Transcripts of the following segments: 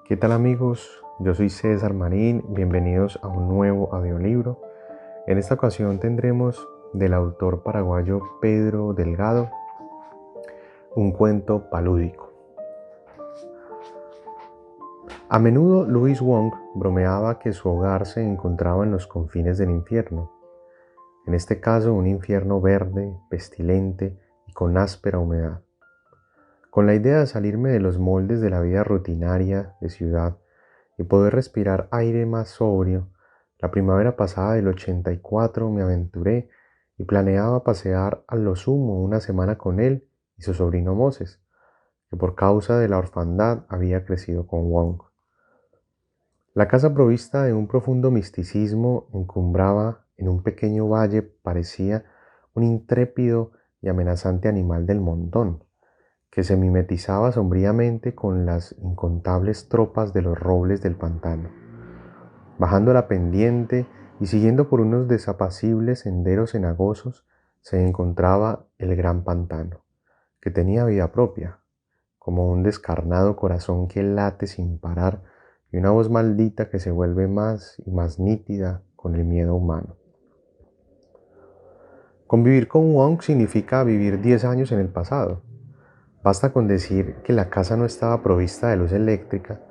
¿Qué tal amigos? Yo soy César Marín, bienvenidos a un nuevo audiolibro. En esta ocasión tendremos del autor paraguayo Pedro Delgado un cuento palúdico. A menudo Louis Wong bromeaba que su hogar se encontraba en los confines del infierno, en este caso un infierno verde, pestilente y con áspera humedad. Con la idea de salirme de los moldes de la vida rutinaria de ciudad y poder respirar aire más sobrio, la primavera pasada del 84 me aventuré y planeaba pasear a lo sumo una semana con él y su sobrino Moses, que por causa de la orfandad había crecido con Wong. La casa provista de un profundo misticismo encumbraba en un pequeño valle parecía un intrépido y amenazante animal del montón, que se mimetizaba sombríamente con las incontables tropas de los robles del pantano. Bajando la pendiente y siguiendo por unos desapacibles senderos cenagosos, se encontraba el gran pantano, que tenía vida propia, como un descarnado corazón que late sin parar y una voz maldita que se vuelve más y más nítida con el miedo humano. Convivir con Wong significa vivir 10 años en el pasado. Basta con decir que la casa no estaba provista de luz eléctrica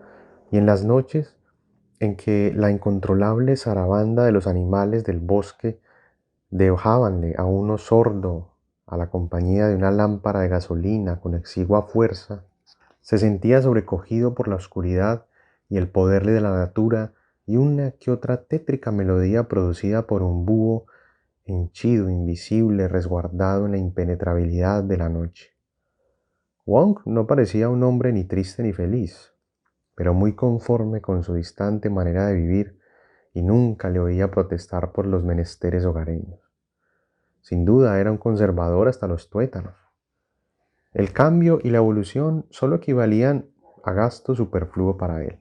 y en las noches en que la incontrolable zarabanda de los animales del bosque dejábanle a uno sordo a la compañía de una lámpara de gasolina con exigua fuerza, se sentía sobrecogido por la oscuridad y el poder de la natura y una que otra tétrica melodía producida por un búho henchido, invisible, resguardado en la impenetrabilidad de la noche. Wong no parecía un hombre ni triste ni feliz, pero muy conforme con su distante manera de vivir, y nunca le oía protestar por los menesteres hogareños. Sin duda era un conservador hasta los tuétanos. El cambio y la evolución solo equivalían a gasto superfluo para él.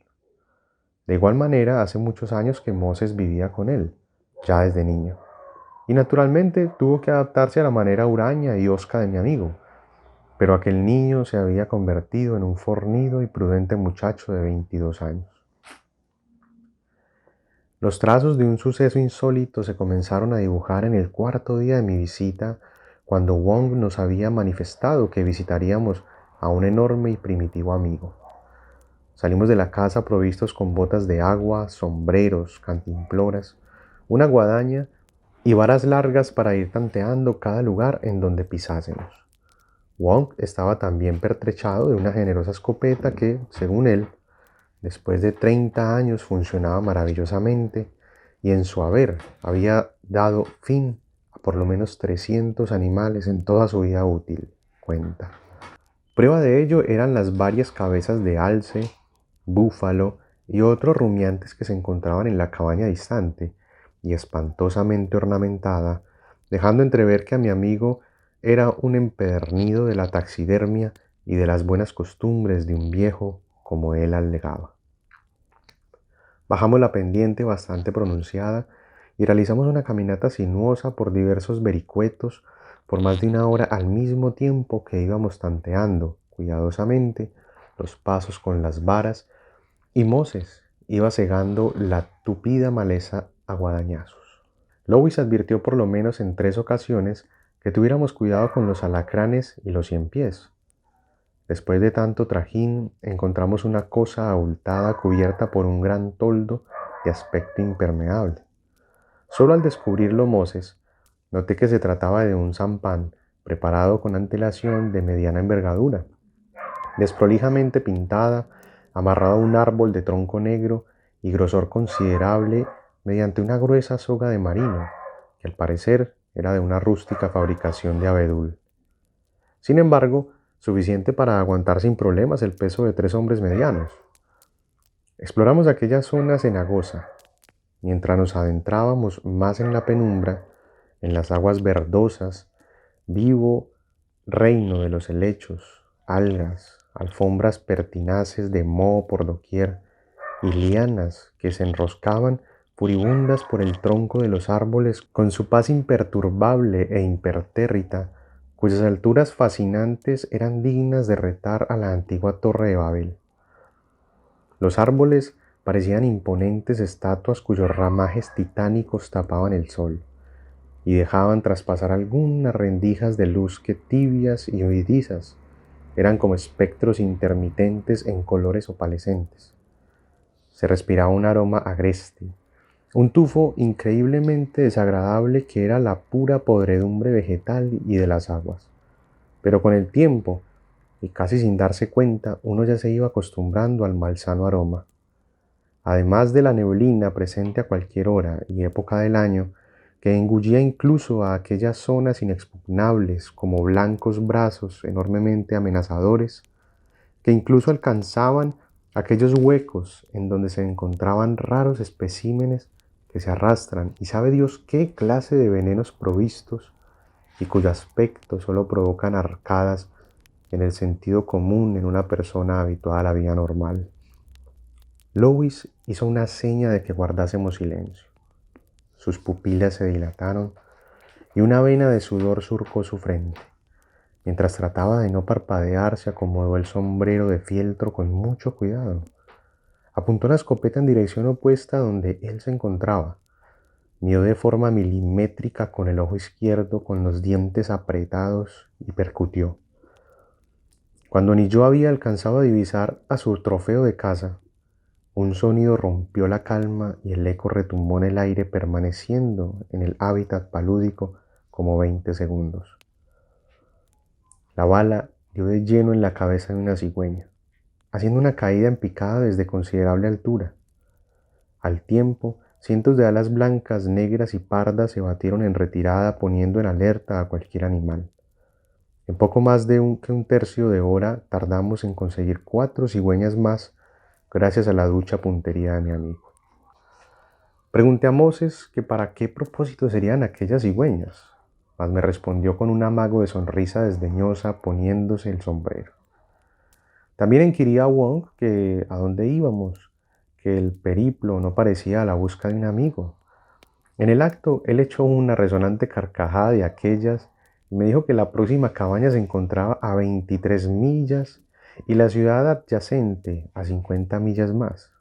De igual manera, hace muchos años que Moses vivía con él, ya desde niño, y naturalmente tuvo que adaptarse a la manera huraña y hosca de mi amigo, pero aquel niño se había convertido en un fornido y prudente muchacho de 22 años. Los trazos de un suceso insólito se comenzaron a dibujar en el cuarto día de mi visita, cuando Wong nos había manifestado que visitaríamos a un enorme y primitivo amigo. Salimos de la casa provistos con botas de agua, sombreros, cantimploras, una guadaña y varas largas para ir tanteando cada lugar en donde pisásemos. Wong estaba también pertrechado de una generosa escopeta que, según él, después de 30 años funcionaba maravillosamente y en su haber había dado fin a por lo menos 300 animales en toda su vida útil, cuenta. Prueba de ello eran las varias cabezas de alce, búfalo y otros rumiantes que se encontraban en la cabaña distante y espantosamente ornamentada, dejando entrever que a mi amigo era un empedernido de la taxidermia y de las buenas costumbres de un viejo como él alegaba. Bajamos la pendiente bastante pronunciada y realizamos una caminata sinuosa por diversos vericuetos por más de una hora al mismo tiempo que íbamos tanteando cuidadosamente los pasos con las varas y Moses iba segando la tupida maleza a guadañazos. Louis advirtió por lo menos en 3 ocasiones que tuviéramos cuidado con los alacranes y los ciempiés. Después de tanto trajín, encontramos una cosa abultada cubierta por un gran toldo de aspecto impermeable. Solo al descubrirlo Moses, noté que se trataba de un zampán preparado con antelación de mediana envergadura, desprolijamente pintada, amarrado a un árbol de tronco negro y grosor considerable mediante una gruesa soga de marino, que al parecer era de una rústica fabricación de abedul. Sin embargo, suficiente para aguantar sin problemas el peso de 3 hombres medianos. Exploramos aquella zona cenagosa, mientras nos adentrábamos más en la penumbra, en las aguas verdosas, vivo reino de los helechos, algas, alfombras pertinaces de moho por doquier y lianas que se enroscaban furibundas por el tronco de los árboles con su paz imperturbable e impertérrita, cuyas alturas fascinantes eran dignas de retar a la antigua Torre de Babel. Los árboles parecían imponentes estatuas cuyos ramajes titánicos tapaban el sol y dejaban traspasar algunas rendijas de luz que tibias y huidizas eran como espectros intermitentes en colores opalescentes. Se respiraba un aroma agreste, un tufo increíblemente desagradable que era la pura podredumbre vegetal y de las aguas. Pero con el tiempo, y casi sin darse cuenta, uno ya se iba acostumbrando al malsano aroma. Además de la neblina presente a cualquier hora y época del año, que engullía incluso a aquellas zonas inexpugnables como blancos brazos enormemente amenazadores, que incluso alcanzaban aquellos huecos en donde se encontraban raros especímenes que se arrastran y sabe Dios qué clase de venenos provistos y cuyo aspecto solo provocan arcadas en el sentido común en una persona habituada a la vida normal. Louis hizo una seña de que guardásemos silencio. Sus pupilas se dilataron y una vena de sudor surcó su frente. Mientras trataba de no parpadear, se acomodó el sombrero de fieltro con mucho cuidado. Apuntó la escopeta en dirección opuesta a donde él se encontraba. Midió de forma milimétrica con el ojo izquierdo, con los dientes apretados, y percutió. Cuando ni yo había alcanzado a divisar a su trofeo de caza, un sonido rompió la calma y el eco retumbó en el aire, permaneciendo en el hábitat palúdico como 20 segundos. La bala dio de lleno en la cabeza de una cigüeña, haciendo una caída en picada desde considerable altura. Al tiempo, cientos de alas blancas, negras y pardas se batieron en retirada, poniendo en alerta a cualquier animal. En poco más de un tercio de hora tardamos en conseguir 4 cigüeñas más, gracias a la ducha puntería de mi amigo. Pregunté a Moses que para qué propósito serían aquellas cigüeñas, mas me respondió con un amago de sonrisa desdeñosa, poniéndose el sombrero. También inquirí a Wong que a dónde íbamos, que el periplo no parecía a la busca de un amigo. En el acto, él echó una resonante carcajada de aquellas y me dijo que la próxima cabaña se encontraba a 23 millas y la ciudad adyacente a 50 millas más.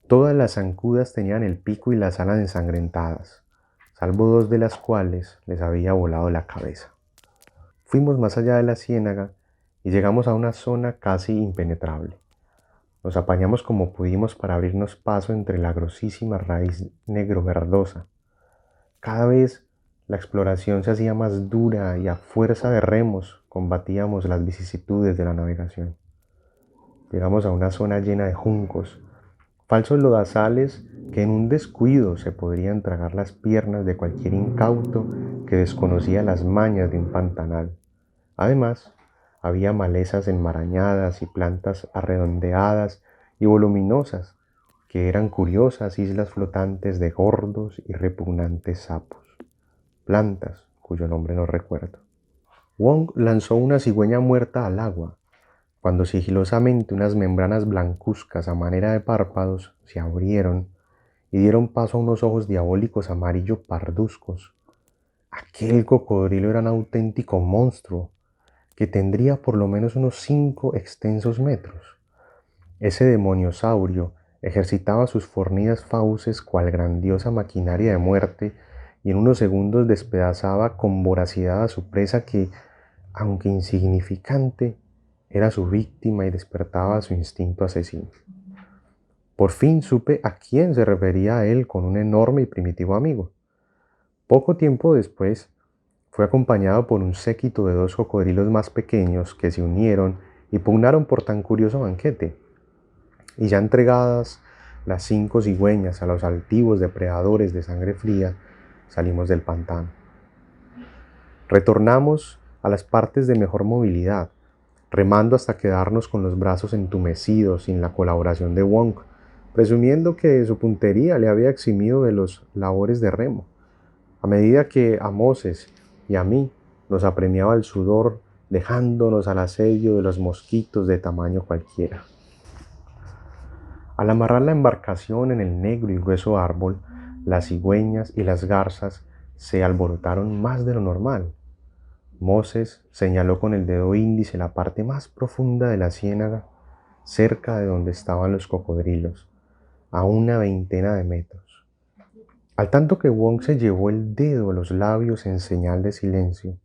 Todas las zancudas tenían el pico y las alas ensangrentadas, salvo 2 de las cuales les había volado la cabeza. Fuimos más allá de la ciénaga y llegamos a una zona casi impenetrable. Nos apañamos como pudimos para abrirnos paso entre la grosísima raíz negro-verdosa. Cada vez la exploración se hacía más dura y a fuerza de remos combatíamos las vicisitudes de la navegación. Llegamos a una zona llena de juncos, falsos lodazales que en un descuido se podrían tragar las piernas de cualquier incauto que desconocía las mañas de un pantanal. Además, había malezas enmarañadas y plantas arredondeadas y voluminosas que eran curiosas islas flotantes de gordos y repugnantes sapos, plantas cuyo nombre no recuerdo. Wong lanzó una cigüeña muerta al agua, cuando sigilosamente unas membranas blancuzcas a manera de párpados se abrieron y dieron paso a unos ojos diabólicos amarillo parduzcos. Aquel cocodrilo era un auténtico monstruo, que tendría por lo menos unos 5 extensos metros. Ese demoniosaurio ejercitaba sus fornidas fauces cual grandiosa maquinaria de muerte y en unos segundos despedazaba con voracidad a su presa que, aunque insignificante, era su víctima y despertaba su instinto asesino. Por fin supe a quién se refería a él con un enorme y primitivo amigo. Poco tiempo después, fue acompañado por un séquito de 2 cocodrilos más pequeños que se unieron y pugnaron por tan curioso banquete. Y ya entregadas las 5 cigüeñas a los altivos depredadores de sangre fría, salimos del pantano. Retornamos a las partes de mejor movilidad, remando hasta quedarnos con los brazos entumecidos sin la colaboración de Wong, presumiendo que su puntería le había eximido de los labores de remo, a medida que a Moses y a mí nos apremiaba el sudor, dejándonos al asedio de los mosquitos de tamaño cualquiera. Al amarrar la embarcación en el negro y grueso árbol, las cigüeñas y las garzas se alborotaron más de lo normal. Moses señaló con el dedo índice la parte más profunda de la ciénaga, cerca de donde estaban los cocodrilos, a una veintena de metros. Al tanto que Wong se llevó el dedo a los labios en señal de silencio,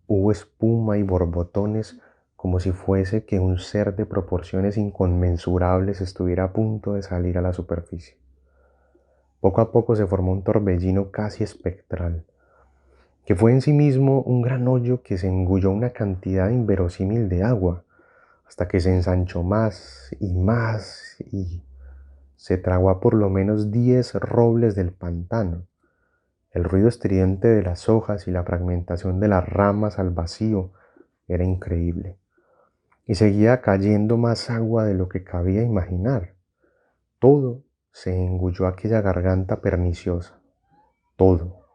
hubo espuma y borbotones como si fuese que un ser de proporciones inconmensurables estuviera a punto de salir a la superficie. Poco a poco se formó un torbellino casi espectral, que fue en sí mismo un gran hoyo que se engulló una cantidad inverosímil de agua, hasta que se ensanchó más y se tragó a por lo menos 10 robles del pantano. El ruido estridente de las hojas y la fragmentación de las ramas al vacío era increíble. Y seguía cayendo más agua de lo que cabía imaginar. Todo se engulló aquella garganta perniciosa. Todo.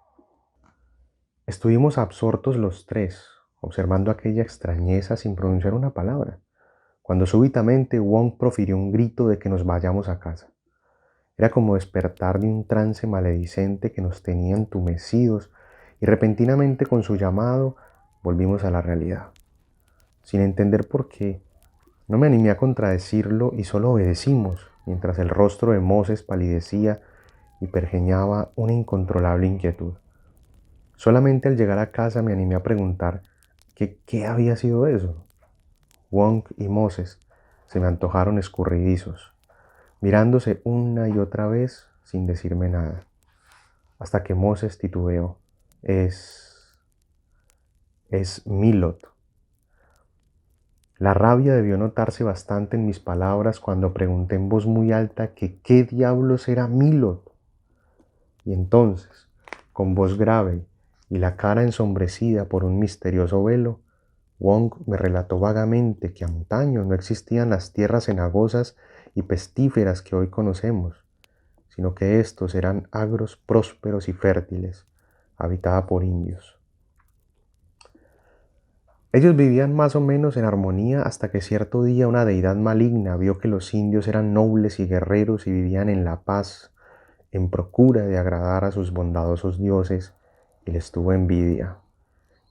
Estuvimos absortos los tres, observando aquella extrañeza sin pronunciar una palabra, cuando súbitamente Wong profirió un grito de que nos vayamos a casa. Era como despertar de un trance maledicente que nos tenía entumecidos y repentinamente con su llamado volvimos a la realidad. Sin entender por qué, no me animé a contradecirlo y solo obedecimos, mientras el rostro de Moses palidecía y pergeñaba una incontrolable inquietud. Solamente al llegar a casa me animé a preguntar que qué había sido eso. Wong y Moses se me antojaron escurridizos, mirándose una y otra vez sin decirme nada, hasta que Moses titubeó. Es Milot. La rabia debió notarse bastante en mis palabras cuando pregunté en voz muy alta que qué diablos era Milot. Y entonces, con voz grave y la cara ensombrecida por un misterioso velo, Wong me relató vagamente que antaño no existían las tierras cenagosas y pestíferas que hoy conocemos, sino que estos eran agros prósperos y fértiles, habitada por indios. Ellos vivían más o menos en armonía hasta que cierto día una deidad maligna vio que los indios eran nobles y guerreros y vivían en la paz, en procura de agradar a sus bondadosos dioses, y les tuvo envidia,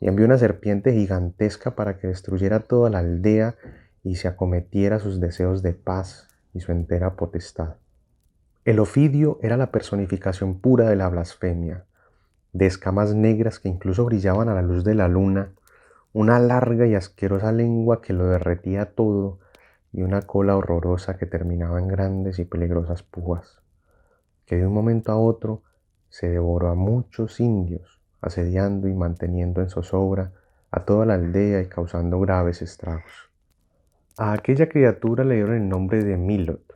y envió una serpiente gigantesca para que destruyera toda la aldea y se acometiera sus deseos de paz y su entera potestad. El ofidio era la personificación pura de la blasfemia, de escamas negras que incluso brillaban a la luz de la luna, una larga y asquerosa lengua que lo derretía todo y una cola horrorosa que terminaba en grandes y peligrosas púas, que de un momento a otro se devoró a muchos indios, asediando y manteniendo en zozobra a toda la aldea y causando graves estragos. A aquella criatura le dieron el nombre de Milot,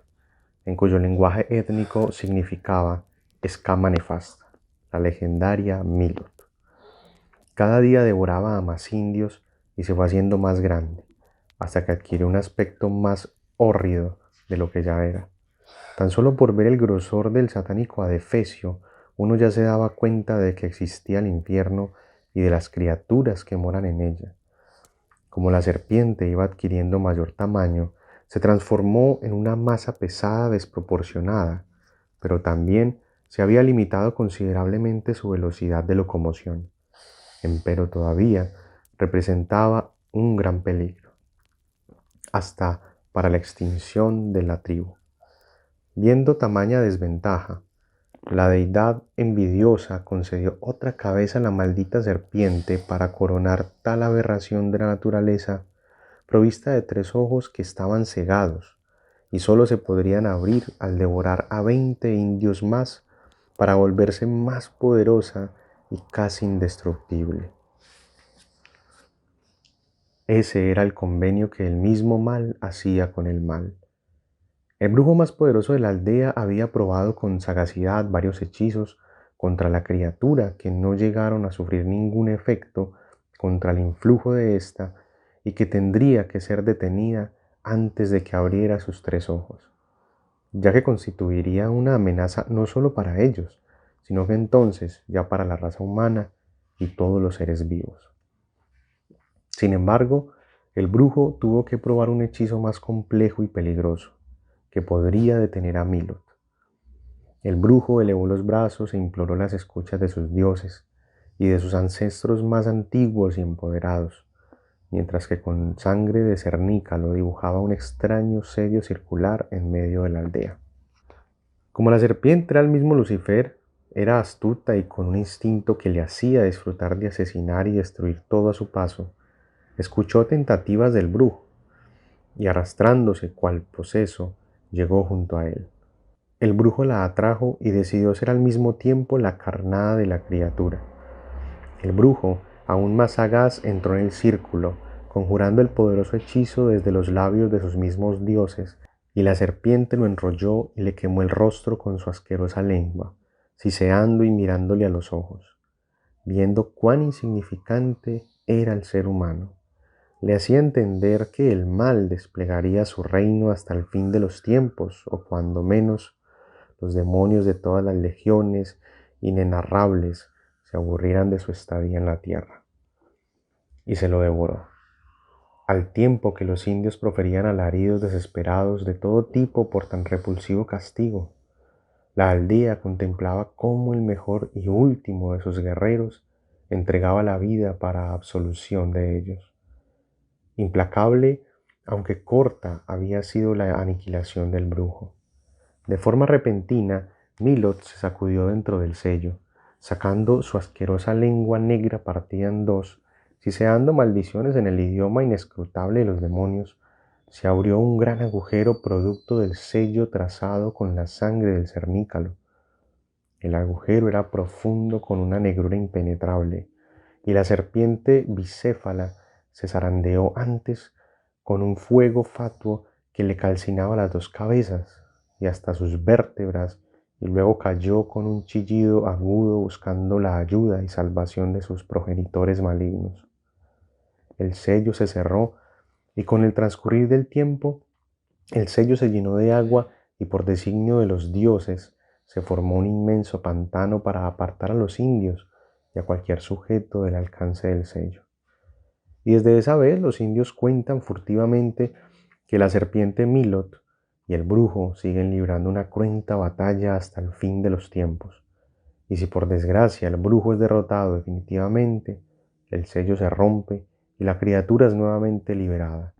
en cuyo lenguaje étnico significaba escama nefasta, la legendaria Milot. Cada día devoraba a más indios y se fue haciendo más grande, hasta que adquirió un aspecto más hórrido de lo que ya era. Tan solo por ver el grosor del satánico adefesio, uno ya se daba cuenta de que existía el infierno y de las criaturas que moran en ella. Como la serpiente iba adquiriendo mayor tamaño, se transformó en una masa pesada desproporcionada, pero también se había limitado considerablemente su velocidad de locomoción. Empero todavía representaba un gran peligro, hasta para la extinción de la tribu. Viendo tamaña desventaja, la deidad envidiosa concedió otra cabeza a la maldita serpiente para coronar tal aberración de la naturaleza, provista de 3 ojos que estaban cegados y sólo se podrían abrir al devorar a 20 indios más para volverse más poderosa y casi indestructible. Ese era el convenio que el mismo mal hacía con el mal. El brujo más poderoso de la aldea había probado con sagacidad varios hechizos contra la criatura que no llegaron a sufrir ningún efecto contra el influjo de ésta y que tendría que ser detenida antes de que abriera sus 3 ojos, ya que constituiría una amenaza no solo para ellos, sino que entonces ya para la raza humana y todos los seres vivos. Sin embargo, el brujo tuvo que probar un hechizo más complejo y peligroso, que podría detener a Milot. El brujo elevó los brazos e imploró las escuchas de sus dioses y de sus ancestros más antiguos y empoderados, mientras que con sangre de cernícalo dibujaba un extraño sello circular en medio de la aldea. Como la serpiente era el mismo Lucifer, era astuta y con un instinto que le hacía disfrutar de asesinar y destruir todo a su paso, escuchó tentativas del brujo y arrastrándose cual poseso, llegó junto a él. El brujo la atrajo y decidió ser al mismo tiempo la carnada de la criatura. El brujo, aún más sagaz, entró en el círculo, conjurando el poderoso hechizo desde los labios de sus mismos dioses, y la serpiente lo enrolló y le quemó el rostro con su asquerosa lengua, siseando y mirándole a los ojos, viendo cuán insignificante era el ser humano. Le hacía entender que el mal desplegaría su reino hasta el fin de los tiempos, o cuando menos los demonios de todas las legiones inenarrables se aburrieran de su estadía en la tierra. Y se lo devoró, al tiempo que los indios proferían alaridos desesperados de todo tipo por tan repulsivo castigo. La aldea contemplaba cómo el mejor y último de sus guerreros entregaba la vida para absolución de ellos. Implacable, aunque corta, había sido la aniquilación del brujo. De forma repentina, Milot se sacudió dentro del sello, sacando su asquerosa lengua negra partida en dos, siseando maldiciones en el idioma inescrutable de los demonios. Se abrió un gran agujero producto del sello trazado con la sangre del cernícalo. El agujero era profundo con una negrura impenetrable, y la serpiente bicéfala se zarandeó antes con un fuego fatuo que le calcinaba las dos cabezas y hasta sus vértebras, y luego cayó con un chillido agudo buscando la ayuda y salvación de sus progenitores malignos. El sello se cerró y con el transcurrir del tiempo, el sello se llenó de agua y por designio de los dioses se formó un inmenso pantano para apartar a los indios y a cualquier sujeto del alcance del sello. Y desde esa vez los indios cuentan furtivamente que la serpiente Milot y el brujo siguen librando una cruenta batalla hasta el fin de los tiempos. Y si por desgracia el brujo es derrotado definitivamente, el sello se rompe y la criatura es nuevamente liberada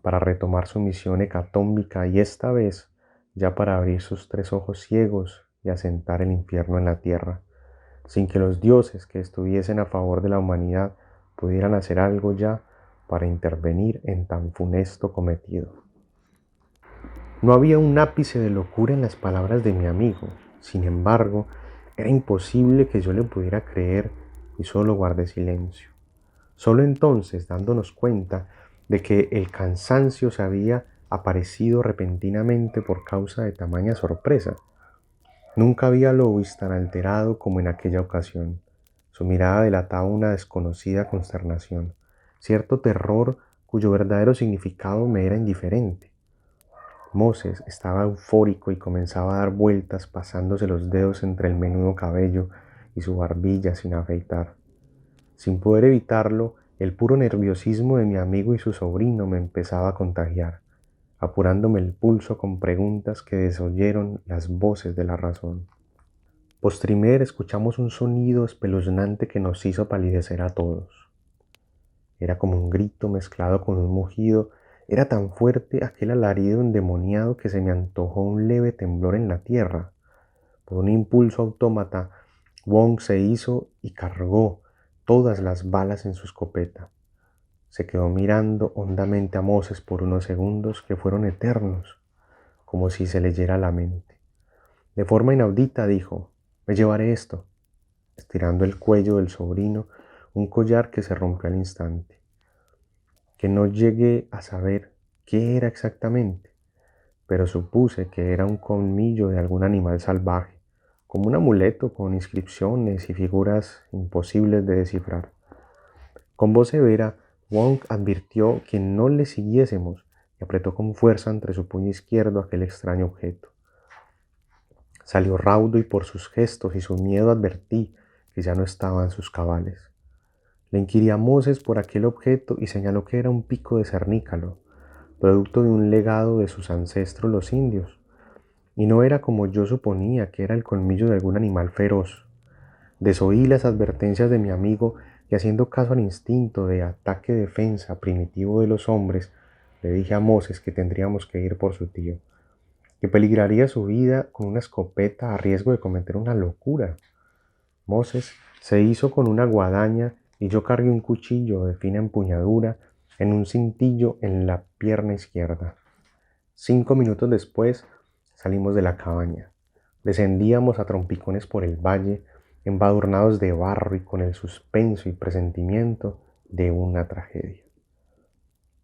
para retomar su misión hecatómbica y esta vez ya para abrir sus tres ojos ciegos y asentar el infierno en la tierra, sin que los dioses que estuviesen a favor de la humanidad pudieran hacer algo ya para intervenir en tan funesto cometido. No había un ápice de locura en las palabras de mi amigo, sin embargo, era imposible que yo le pudiera creer y solo guardé silencio. Solo entonces, dándonos cuenta de que el cansancio se había aparecido repentinamente por causa de tamaña sorpresa. Nunca vi a Lois tan alterado como en aquella ocasión. Su mirada delataba una desconocida consternación, cierto terror cuyo verdadero significado me era indiferente. Moses estaba eufórico y comenzaba a dar vueltas pasándose los dedos entre el menudo cabello y su barbilla sin afeitar. Sin poder evitarlo, el puro nerviosismo de mi amigo y su sobrino me empezaba a contagiar, apurándome el pulso con preguntas que desoyeron las voces de la razón. Postrimer escuchamos un sonido espeluznante que nos hizo palidecer a todos. Era como un grito mezclado con un mugido. Era tan fuerte aquel alarido endemoniado que se me antojó un leve temblor en la tierra. Por un impulso autómata, Wong se hizo y cargó todas las balas en su escopeta. Se quedó mirando hondamente a Moses por unos segundos que fueron eternos, como si se leyera la mente. De forma inaudita dijo: «Me llevaré esto», estirando el cuello del sobrino, un collar que se rompió al instante, que no llegué a saber qué era exactamente, pero supuse que era un colmillo de algún animal salvaje, como un amuleto con inscripciones y figuras imposibles de descifrar. Con voz severa, Wong advirtió que no le siguiésemos y apretó con fuerza entre su puño izquierdo aquel extraño objeto. Salió raudo y por sus gestos y su miedo advertí que ya no estaba en sus cabales. Le inquirí a Moses por aquel objeto y señaló que era un pico de cernícalo, producto de un legado de sus ancestros los indios, y no era como yo suponía que era el colmillo de algún animal feroz. Desoí las advertencias de mi amigo y haciendo caso al instinto de ataque-defensa primitivo de los hombres, le dije a Moses que tendríamos que ir por su tío, que peligraría su vida con una escopeta a riesgo de cometer una locura. Moses se hizo con una guadaña y yo cargué un cuchillo de fina empuñadura en un cintillo en la pierna izquierda. 5 minutos después salimos de la cabaña. Descendíamos a trompicones por el valle, embadurnados de barro y con el suspenso y presentimiento de una tragedia.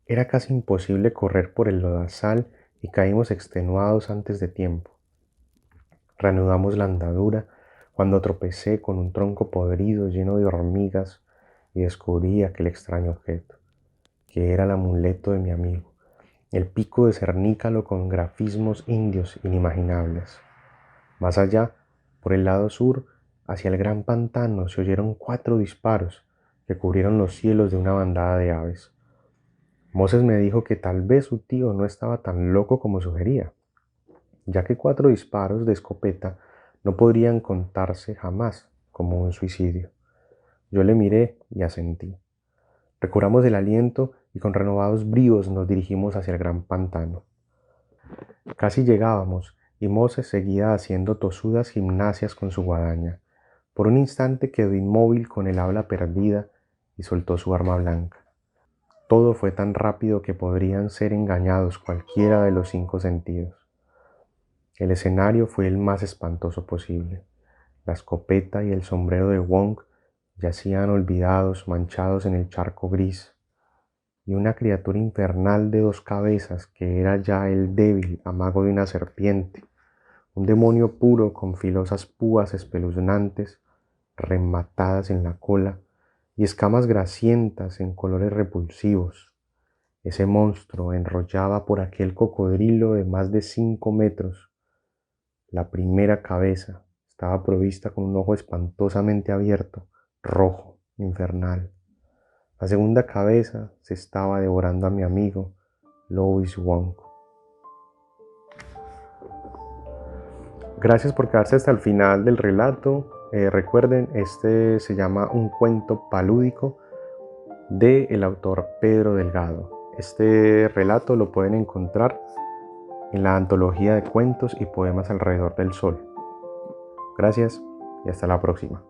Era casi imposible correr por el lodazal y caímos extenuados antes de tiempo. Reanudamos la andadura cuando tropecé con un tronco podrido lleno de hormigas y descubrí aquel extraño objeto, que era el amuleto de mi amigo, el pico de cernícalo con grafismos indios inimaginables. Más allá, por el lado sur, hacia el gran pantano, se oyeron 4 disparos que cubrieron los cielos de una bandada de aves. Moses me dijo que tal vez su tío no estaba tan loco como sugería, ya que 4 disparos de escopeta no podrían contarse jamás como un suicidio. Yo le miré y asentí. Recobramos el aliento y con renovados bríos nos dirigimos hacia el gran pantano. Casi llegábamos y Moses seguía haciendo tosudas gimnasias con su guadaña. Por un instante quedó inmóvil con el habla perdida y soltó su arma blanca. Todo fue tan rápido que podrían ser engañados cualquiera de los 5 sentidos. El escenario fue el más espantoso posible. La escopeta y el sombrero de Wong yacían olvidados, manchados en el charco gris, y una criatura infernal de 2 cabezas, que era ya el débil amago de una serpiente, un demonio puro con filosas púas espeluznantes, rematadas en la cola, y escamas grasientas en colores repulsivos. Ese monstruo enrollaba por aquel cocodrilo de más de 5 metros. La primera cabeza estaba provista con un ojo espantosamente abierto, rojo, infernal. La segunda cabeza se estaba devorando a mi amigo, Louis Wong. Gracias por quedarse hasta el final del relato. Recuerden, este se llama Un cuento palúdico del autor Pedro Delgado. Este relato lo pueden encontrar en la antología de cuentos y poemas alrededor del sol. Gracias y hasta la próxima.